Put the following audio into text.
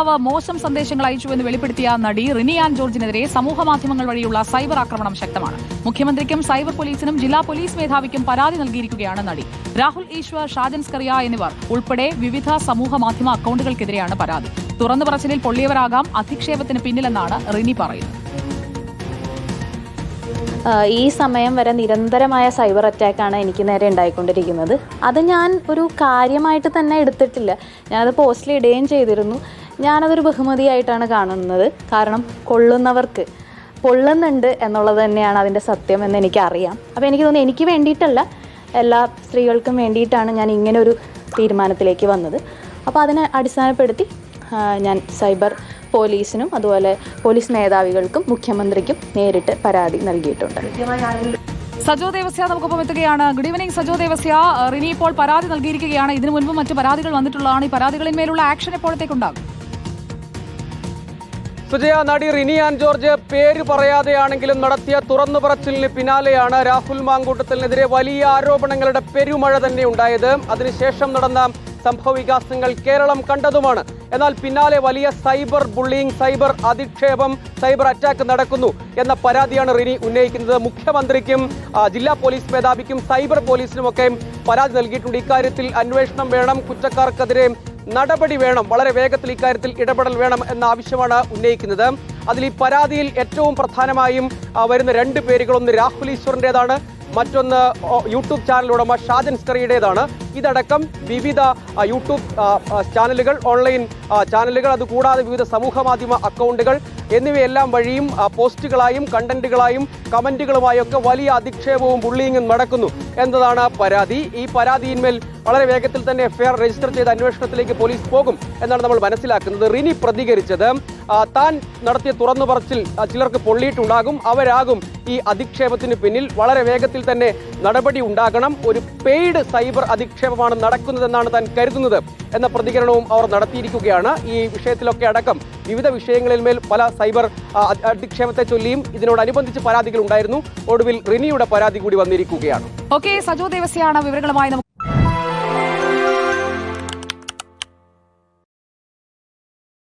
ഭർത്താവ് മോശം സന്ദേശങ്ങൾ അയച്ചുവെന്ന് വെളിപ്പെടുത്തിയ നടി റിനി ആൻ ജോർജിനെതിരെ സമൂഹമാധ്യമങ്ങൾ വഴിയുള്ള സൈബർ ആക്രമണം ശക്തമാണ്. മുഖ്യമന്ത്രിക്കും സൈബർ പോലീസിനും ജില്ലാ പോലീസ് മേധാവിക്കും പരാതി നൽകിയിരിക്കുകയാണ് നടി. രാഹുൽ ഈശ്വർ, ഷാജൻ സ്കറിയ എന്നിവർ ഉൾപ്പെടെ വിവിധ സമൂഹമാധ്യമ അക്കൌണ്ടുകൾക്കെതിരെയാണ് പരാതി. തുറന്നു പറച്ചിലിൽ പൊള്ളിയവരാകാം അധിക്ഷേപത്തിന് പിന്നിലെന്നാണ് റിനി പറയുന്നത്. ഈ സമയം വരെ നിരന്തരമായ സൈബർ അറ്റാക്കാണ് എനിക്ക് നേരെ ഉണ്ടായിക്കൊണ്ടിരിക്കുന്നത്. അത് ഞാൻ ഒരു കാര്യമായിട്ട് തന്നെ എടുത്തിട്ടില്ല. ഞാനത് പോസ്റ്റിൽ ഇടുകയും ചെയ്തിരുന്നു. ഞാനതൊരു ബഹുമതിയായിട്ടാണ് കാണുന്നത്. കാരണം കൊള്ളുന്നവർക്ക് പൊള്ളുന്നുണ്ട് എന്നുള്ളത് തന്നെയാണ് അതിൻ്റെ സത്യം എന്ന് എനിക്കറിയാം. അപ്പോൾ എനിക്ക് തോന്നുന്നു എനിക്ക് വേണ്ടിയിട്ടല്ല, എല്ലാ സ്ത്രീകൾക്കും വേണ്ടിയിട്ടാണ് ഞാൻ ഇങ്ങനൊരു തീരുമാനത്തിലേക്ക് വന്നത്. അപ്പോൾ അതിനെ അടിസ്ഥാനപ്പെടുത്തി ഞാൻ സൈബർ പോലീസിനും അതുപോലെ പോലീസ് മേധാവികൾക്കും മുഖ്യമന്ത്രിക്കും നേരിട്ട് പരാതി നൽകിയിട്ടുണ്ട്. സജോ ദേവസ്യ നമുക്കൊപ്പം എത്തുകയാണ്. Good evening Sajo Devasya. റിനി ഇപ്പോൾ പരാതി നൽകിയിരിക്കുകയാണ്. ഇതിനു മുൻപ് മറ്റു പരാതികൾ വന്നിട്ടുള്ളതാണ്. ഈ പരാതികളിന്മേലുള്ള ആക്ഷൻ എപ്പോഴത്തേക്കുണ്ടാകും? സുജയ, നടി റിനി ആൻ ജോർജ് പേര് പറയാതെയാണെങ്കിലും നടത്തിയ തുറന്നു പറച്ചിലിന് പിന്നാലെയാണ് രാഹുൽ മാങ്കൂട്ടത്തിനെതിരെ വലിയ ആരോപണങ്ങളുടെ പെരുമഴ തന്നെ ഉണ്ടായത്. അതിനുശേഷം നടന്ന സംഭവ വികാസങ്ങൾ കേരളം കണ്ടതുമാണ്. എന്നാൽ പിന്നാലെ വലിയ സൈബർ ബുള്ളിങ്, സൈബർ അധിക്ഷേപം, സൈബർ അറ്റാക്ക് നടക്കുന്നു എന്ന പരാതിയാണ് റിനി ഉന്നയിക്കുന്നത്. മുഖ്യമന്ത്രിക്കും ജില്ലാ പോലീസ് മേധാവിക്കും സൈബർ പോലീസിനുമൊക്കെ പരാതി നൽകിയിട്ടുണ്ട്. ഇക്കാര്യത്തിൽ അന്വേഷണം വേണം, കുറ്റക്കാർക്കെതിരെ നടപടി വേണം, വളരെ വേഗത്തിൽ ഇക്കാര്യത്തിൽ ഇടപെടൽ വേണം എന്ന ആവശ്യമാണ് ഉന്നയിക്കുന്നത്. അതിൽ ഈ പരാതിയിൽ ഏറ്റവും പ്രധാനമായും വരുന്ന രണ്ട് പേരുകൾ, ഒന്ന് രാഹുൽ ഈശ്വറിൻ്റെതാണ്, മറ്റൊന്ന് യൂട്യൂബ് ചാനൽ ഉടമ ഷാജൻ സ്കറിയുടേതാണ്. ഇതടക്കം വിവിധ യൂട്യൂബ് ചാനലുകൾ, ഓൺലൈൻ ചാനലുകൾ, അതുകൂടാതെ വിവിധ സമൂഹ മാധ്യമ അക്കൗണ്ടുകൾ എന്നിവയെല്ലാം വഴിയും പോസ്റ്റുകളായും കണ്ടന്റുകളായും കമന്റുകളുമായും ഒക്കെ വലിയ അധിക്ഷേപവും ബുള്ളിങ്ങും നടക്കുന്നു എന്നതാണ് പരാതി. ഈ പരാതിയിന്മേൽ വളരെ വേഗത്തിൽ തന്നെ എഫ്ഐആർ രജിസ്റ്റർ ചെയ്ത് അന്വേഷണത്തിലേക്ക് പോലീസ് പോകും എന്നാണ് നമ്മൾ മനസ്സിലാക്കുന്നത്. റിനി പ്രതികരിച്ചത് താൻ നടത്തിയ തുറന്നു പറച്ചിൽ ചിലർക്ക് പൊള്ളിയിട്ടുണ്ടാകും, അവരാകും ഈ അധിക്ഷേപത്തിന് പിന്നിൽ, വളരെ വേഗത്തിൽ തന്നെ നടപടി ഉണ്ടാകണം, ഒരു പെയ്ഡ് സൈബർ അധിക്ഷേപമാണ് നടക്കുന്നതെന്നാണ് താൻ കരുതുന്നത് എന്ന പ്രതികരണവും അവർ നടത്തിയിരിക്കുകയാണ്. ഈ വിഷയത്തിലൊക്കെ അടക്കം വിവിധ വിഷയങ്ങളിന്മേൽ പല സൈബർ അധിക്ഷേപത്തെ ചൊല്ലിയും ഇതിനോടനുബന്ധിച്ച് പരാതികൾ ഉണ്ടായിരുന്നു. ഒടുവിൽ റിനിയുടെ പരാതി കൂടി വന്നിരിക്കുകയാണ്. ഓക്കെ, സജോ ദേവസ്യാണ് വിവരങ്ങളുമായി